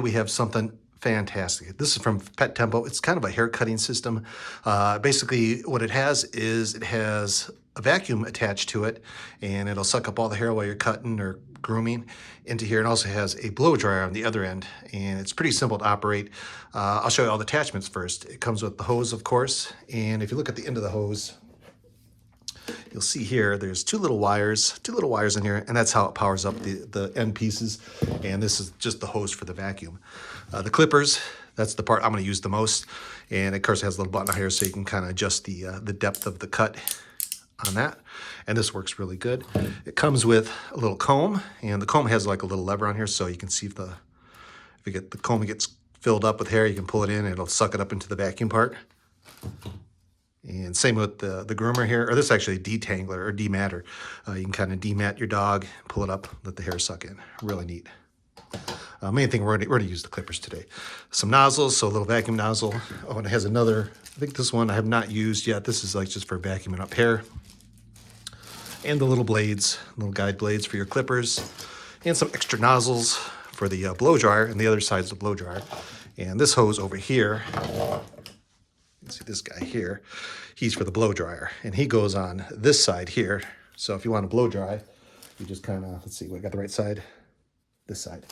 we have something fantastic. This is from Petempo. It's kind of a hair cutting system. Basically, what it has is it has a vacuum attached to it, and it'll suck up all the hair while you're cutting or grooming into here. It also has a blow dryer on the other end, and it's pretty simple to operate. I'll show you all the attachments first. It comes with the hose, of course, and if you look at the end of the hose, you'll see here there's two little wires in here, and that's how it powers up the end pieces. And this is just the hose for the vacuum. The clippers, that's the part I'm going to use the most, and of course it has a little button here so you can kind of adjust the depth of the cut on that, and this works really good. It comes with a little comb, and the comb has like a little lever on here, so you can see if you get the comb gets filled up with hair, you can pull it in and it'll suck it up into the vacuum part. And same with the groomer here, or this is actually a detangler or dematter. You can kind of demat your dog, pull it up, let the hair suck in. Really neat. Main thing, we're going to use the clippers today. Some nozzles, so a little vacuum nozzle. Oh, and it has another, I think this one I have not used yet. This is like just for vacuuming up hair. And the little blades, little guide blades for your clippers. And some extra nozzles for the blow dryer, and the other side's the blow dryer. And this hose over here, you can see this guy here, he's for the blow dryer, and he goes on this side here. So if you want to blow dry, you just kind of, let's see, we got the right side, this side.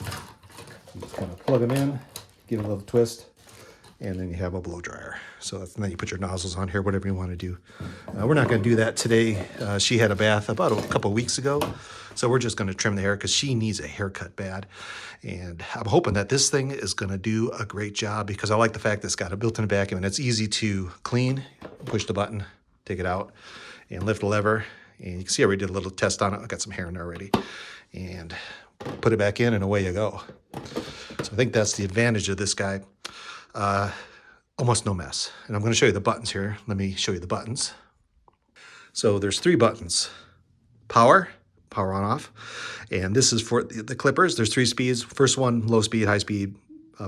You just kind of plug them in, give it a little twist, and then you have a blow dryer. So that's, and then you put your nozzles on here, whatever you want to do. We're not going to do that today. She had a bath about a couple of weeks ago, so we're just going to trim the hair because she needs a haircut bad. And I'm hoping that this thing is going to do a great job because I like the fact that it's got a built-in vacuum and it's easy to clean. Push the button, take it out, and lift the lever. And you can see I already did a little test on it. I got some hair in there already. And put it back in and away you go. So I think that's the advantage of this guy. Almost no mess. And I'm going to show you the buttons here. Let me show you the buttons. So there's 3 buttons. Power on off. And this is for the clippers. There's 3 speeds. First one, low speed, high speed,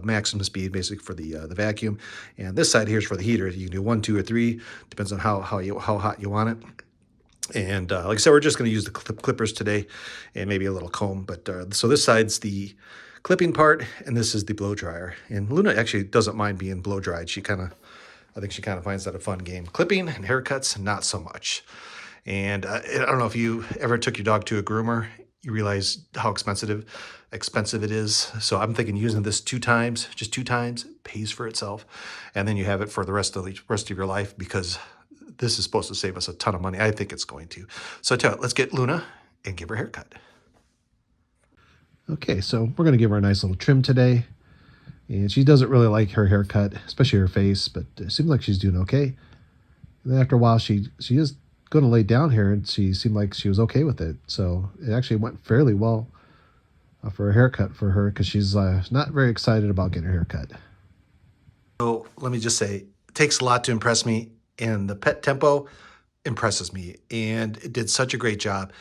maximum speed, basically for the vacuum. And this side here is for the heater. You can do 1, 2, or 3. Depends on how hot you want it. And like I said, we're just going to use the clippers today and maybe a little comb. But so this side's the clipping part, and this is the blow dryer. And Luna actually doesn't mind being blow dried. I think she kind of finds that a fun game. Clipping and haircuts, not so much. And I don't know if you ever took your dog to a groomer, you realize how expensive it is. So I'm thinking using this 2 times, just 2 times, pays for itself. And then you have it for the rest of your life because this is supposed to save us a ton of money. I think it's going to. So I tell you, let's get Luna and give her a haircut. Okay, so we're going to give her a nice little trim today. And she doesn't really like her haircut, especially her face, but it seems like she's doing okay. And then after a while, she is going to lay down here, and she seemed like she was okay with it. So it actually went fairly well for a haircut for her because she's not very excited about getting her haircut. So let me just say, it takes a lot to impress me. And the Petempo impresses me, and it did such a great job.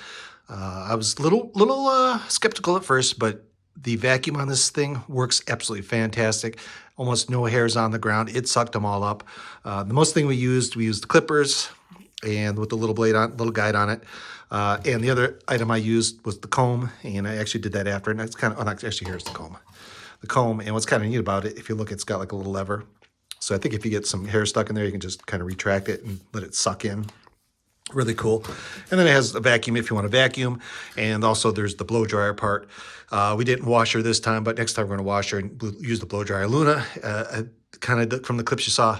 I was a little skeptical at first, but the vacuum on this thing works absolutely fantastic. Almost no hairs on the ground. It sucked them all up. The most thing we used the clippers, and with the little blade on, little guide on it. And the other item I used was the comb, and I actually did that after. And it's kind of, actually here's the comb. The comb, and what's kind of neat about it, if you look, it's got like a little lever. So I think if you get some hair stuck in there, you can just kind of retract it and let it suck in. Really cool. And then it has a vacuum if you want to vacuum. And also there's the blow dryer part. We didn't wash her this time, but next time we're going to wash her and use the blow dryer. Luna, kind of from the clips you saw,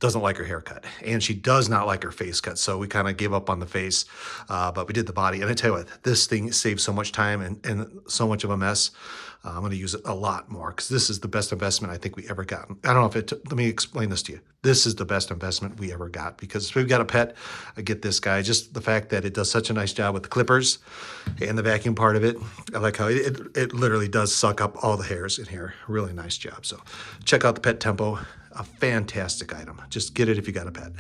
doesn't like her haircut. And she does not like her face cut. So we kind of gave up on the face, but we did the body. And I tell you what, this thing saves so much time and so much of a mess. I'm going to use it a lot more because this is the best investment I think we ever got. I don't know if let me explain this to you. This is the best investment we ever got because if we've got a pet, I get this guy. Just the fact that it does such a nice job with the clippers and the vacuum part of it. I like how it literally does suck up all the hairs in here. Really nice job. So check out the Petempo, a fantastic item. Just get it if you got a pet.